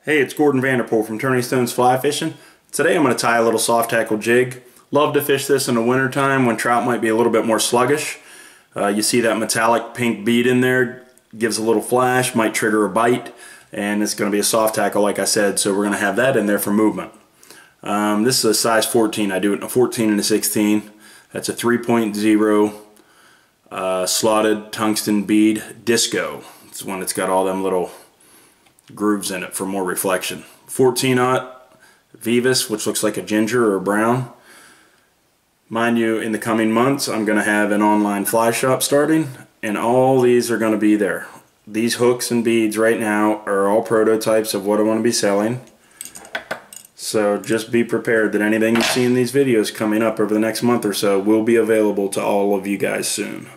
Hey, it's Gordon Vanderpool from Turning Stones Fly Fishing. Today I'm going to tie a little soft tackle jig. Love to fish this in the wintertime when trout might be a little bit more sluggish. You see that metallic pink bead in there, gives a little flash, might trigger a bite, and it's going to be a soft tackle like I said, so we're going to have that in there for movement. This is a size 14. I do it in a 14 and a 16. That's a 3.0 slotted tungsten bead disco. It's one that's got all them little grooves in it for more reflection. 14-aught Vivus, which looks like a ginger or a brown. Mind you, in the coming months I'm going to have an online fly shop starting, and all these are going to be there. These hooks and beads right now are all prototypes of what I want to be selling. So just be prepared that anything you see in these videos coming up over the next month or so will be available to all of you guys soon.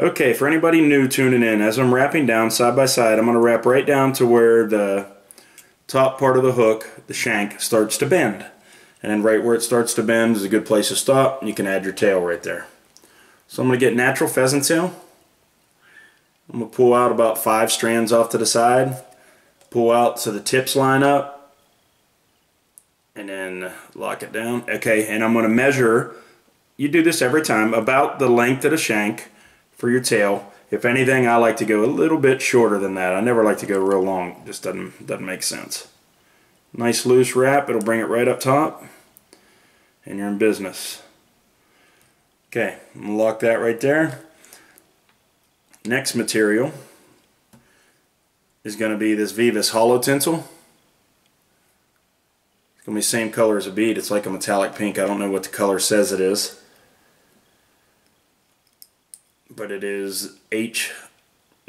Okay, for anybody new tuning in, as I'm wrapping down side by side, I'm going to wrap right down to where the top part of the hook, the shank, starts to bend. And then right where it starts to bend is a good place to stop, and you can add your tail right there. So I'm going to get natural pheasant tail. I'm going to pull out about 5 strands off to the side, pull out so the tips line up, and then lock it down. Okay, and I'm going to measure, you do this every time, about the length of the shank for your tail. If anything, I like to go a little bit shorter than that. I never like to go real long. It just doesn't make sense. Nice loose wrap. It'll bring it right up top, and you're in business. Okay, I'm gonna lock that right there. Next material is going to be this Vivus hollow tinsel. It's going to be the same color as a bead. It's like a metallic pink. I don't know what the color says it is, but it is H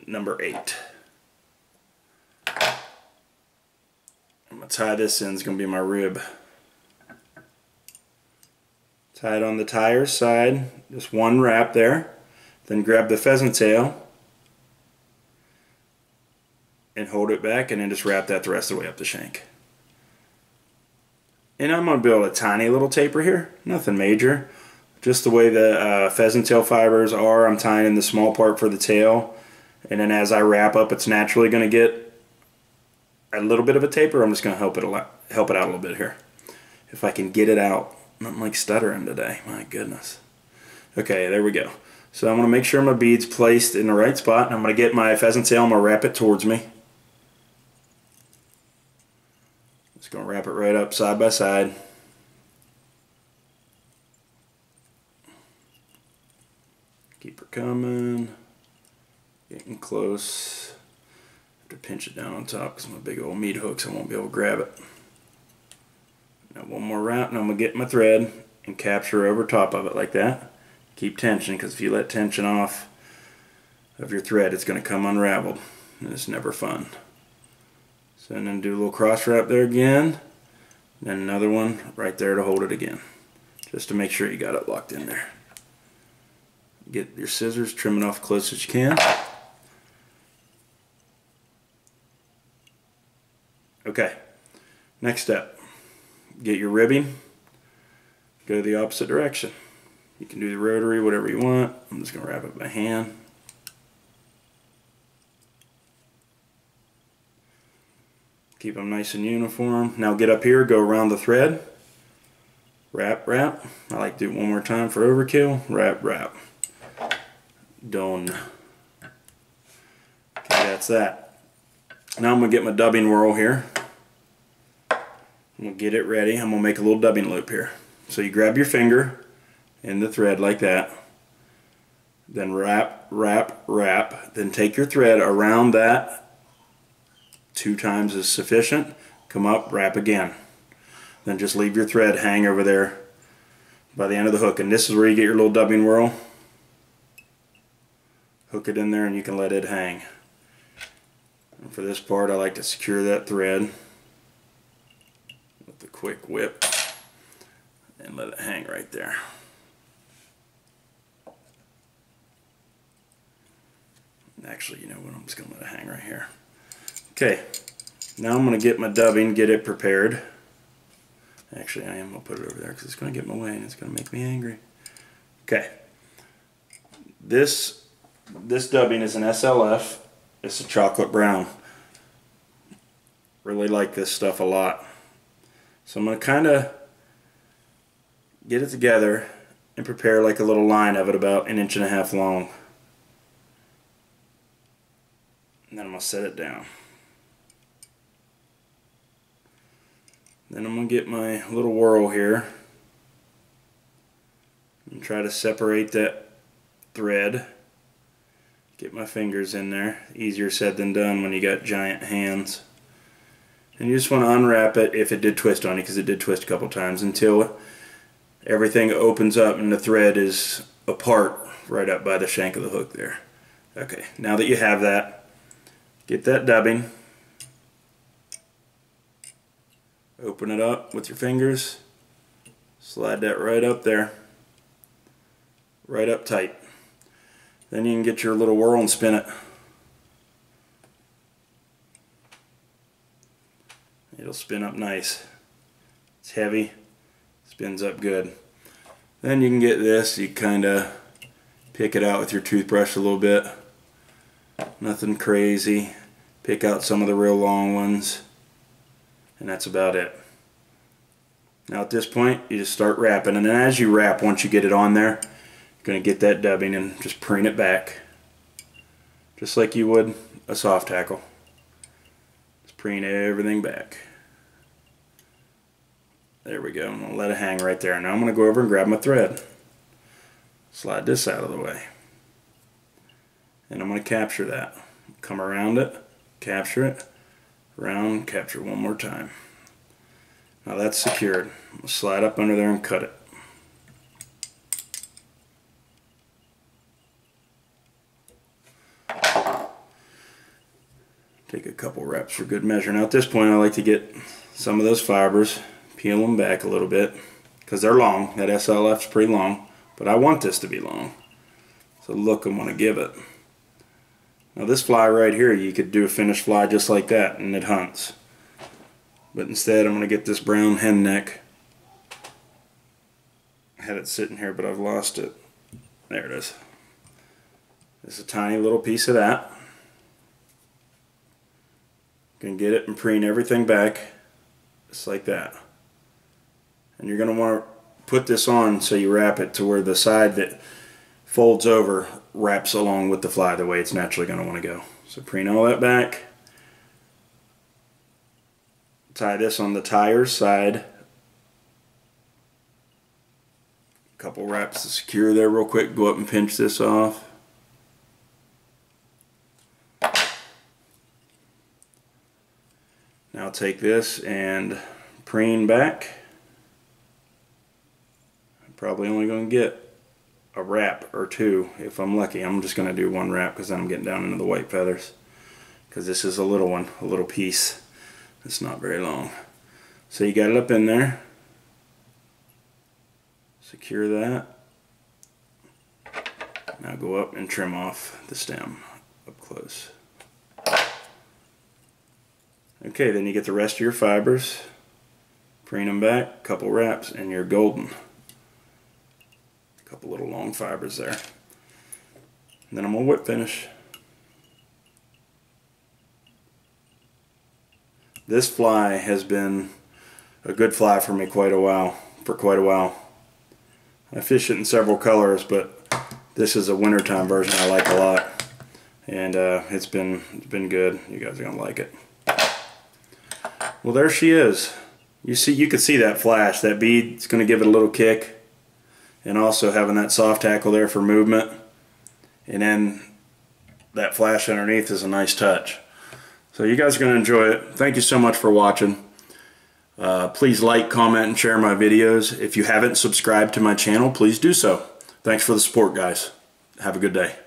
number 8. I'm going to tie this in. It's going to be my rib. Tie it on the tire side, just one wrap there. Then grab the pheasant tail and hold it back, and then just wrap that the rest of the way up the shank. And I'm going to build a tiny little taper here, nothing major. Just the way the pheasant tail fibers are, I'm tying in the small part for the tail, and then as I wrap up, it's naturally going to get a little bit of a taper. I'm just going to help it out a little bit here. If I can get it out. Nothing like stuttering today, my goodness. Okay, there we go. So I'm going to make sure my bead's placed in the right spot, and I'm going to get my pheasant tail, I'm going to wrap it towards me. Just going to wrap it right up side by side. Keep her coming, getting close. Have to pinch it down on top because my big old meat hooks, I won't be able to grab it. Now one more wrap, and I'm going to get my thread and capture over top of it like that. Keep tension, because if you let tension off of your thread, it's going to come unraveled, and it's never fun. So and then do a little cross wrap there again, then another one right there to hold it again, just to make sure you got it locked in there. Get your scissors, trim it off close as you can. Okay, next step, get your ribbing, go the opposite direction. You can do the rotary, whatever you want. I'm just going to wrap it by hand. Keep them nice and uniform. Now get up here, go around the thread. Wrap, wrap. I like to do it one more time for overkill. Wrap, wrap. Done. Okay, that's that. Now I'm going to get my dubbing whirl here. I'm going to get it ready. I'm going to make a little dubbing loop here. So you grab your finger in the thread like that, then wrap, wrap, wrap, then take your thread around that 2 times is sufficient, come up, wrap again, then just leave your thread hang over there by the end of the hook, and this is where you get your little dubbing whirl. Hook it in there and you can let it hang. And for this part I like to secure that thread with a quick whip and let it hang right there. Actually, you know what, I'm just going to let it hang right here. Okay, now I'm going to get my dubbing, get it prepared. Actually, I am going to put it over there because it's going to get in my way and it's going to make me angry. Okay, this dubbing is an SLF. It's a chocolate brown. Really like this stuff a lot. So I'm going to kind of get it together and prepare like a little line of it about 1.5 inches long. And then I'm going to set it down. Then I'm going to get my little whirl here and try to separate that thread. Get my fingers in there. Easier said than done when you got giant hands. And you just want to unwrap it if it did twist on you, because it did twist a couple times, until everything opens up and the thread is apart right up by the shank of the hook there. Okay, now that you have that, get that dubbing. Open it up with your fingers. Slide that right up there. Right up tight. Then you can get your little whirl and spin it. It'll spin up nice. It's heavy. Spins up good. Then you can get this. You kind of pick it out with your toothbrush a little bit. Nothing crazy. Pick out some of the real long ones. And that's about it. Now at this point, you just start wrapping. And then as you wrap, once you get it on there, you're going to get that dubbing and just preen it back. Just like you would a soft tackle. Just preen everything back. There we go. I'm going to let it hang right there. Now I'm going to go over and grab my thread. Slide this out of the way. And I'm going to capture that. Come around it, capture it, around, capture one more time. Now that's secured. I'm going to slide up under there and cut it. Take a couple reps for good measure. Now at this point I like to get some of those fibers, peel them back a little bit, because they're long. That SLF's pretty long, but I want this to be long. So look I want to give it. Now this fly right here, you could do a finished fly just like that and it hunts. But instead I'm going to get this brown hen neck. I had it sitting here but I've lost it. There it is. There's a tiny little piece of that. You can get it and preen everything back just like that. And you're going to want to put this on so you wrap it to where the side that folds over wraps along with the fly the way it's naturally going to want to go. So preen all that back. Tie this on the tire side. A couple wraps to secure there real quick. Go up and pinch this off. Now take this and preen back. I'm probably only going to get a wrap or two if I'm lucky. I'm just going to do one wrap because then I'm getting down into the white feathers. Because this is a little one, a little piece. It's not very long. So you got it up in there. Secure that. Now go up and trim off the stem up close. Okay, then you get the rest of your fibers, preen them back, couple wraps, and you're golden. A couple little long fibers there. And then I'm going to whip finish. This fly has been a good fly for me for quite a while. I fish it in several colors, but this is a wintertime version I like a lot. And it's been good. You guys are going to like it. Well, there she is. You could see that flash. That bead's going to give it a little kick, and also having that soft tackle there for movement, and then that flash underneath is a nice touch. So you guys are going to enjoy it. Thank you so much for watching. Please like, comment, and share my videos. If you haven't subscribed to my channel, please do so. Thanks for the support, guys. Have a good day.